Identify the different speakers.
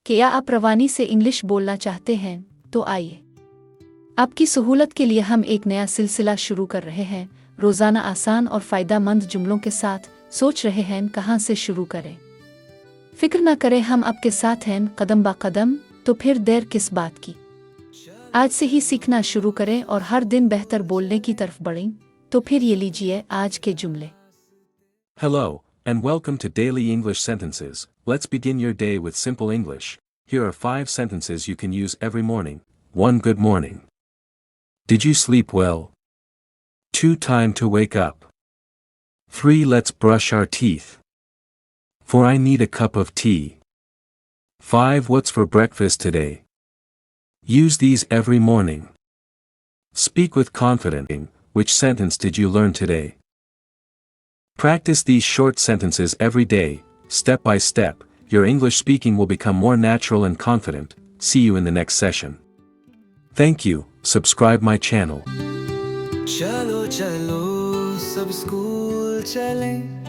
Speaker 1: क्या आप रवानी से इंग्लिश बोलना चाहते हैं? तो आइए, आपकी सहूलत के लिए हम एक नया सिलसिला शुरू कर रहे हैं। रोज़ाना आसान और फ़ायदेमंद जुमलों के साथ सोच रहे हैं कहाँ से शुरू करें। फिक्र न करें, हम आपके साथ हैं कदम बा कदम। तो फिर देर किस बात की, आज से ही सीखना शुरू करें और हर दिन बेहतर बोलने की तरफ बढ़ें। तो फिर ये लीजिए आज के जुमले।
Speaker 2: Hello, and welcome to Daily English Sentences. Let's begin your day with simple English. Here are 5 sentences you can use every morning. 1. Good morning. Did you sleep well? 2. Time to wake up. 3. Let's brush our teeth. 4. I need a cup of tea. 5. What's for breakfast today? Use these every morning. Speak with confidence. Which sentence did you learn today? Practice these short sentences every day, step by step. Your English speaking will become more natural and confident. See you in the next session. Thank you. Subscribe my channel.
Speaker 3: चलो चलो सब school चलें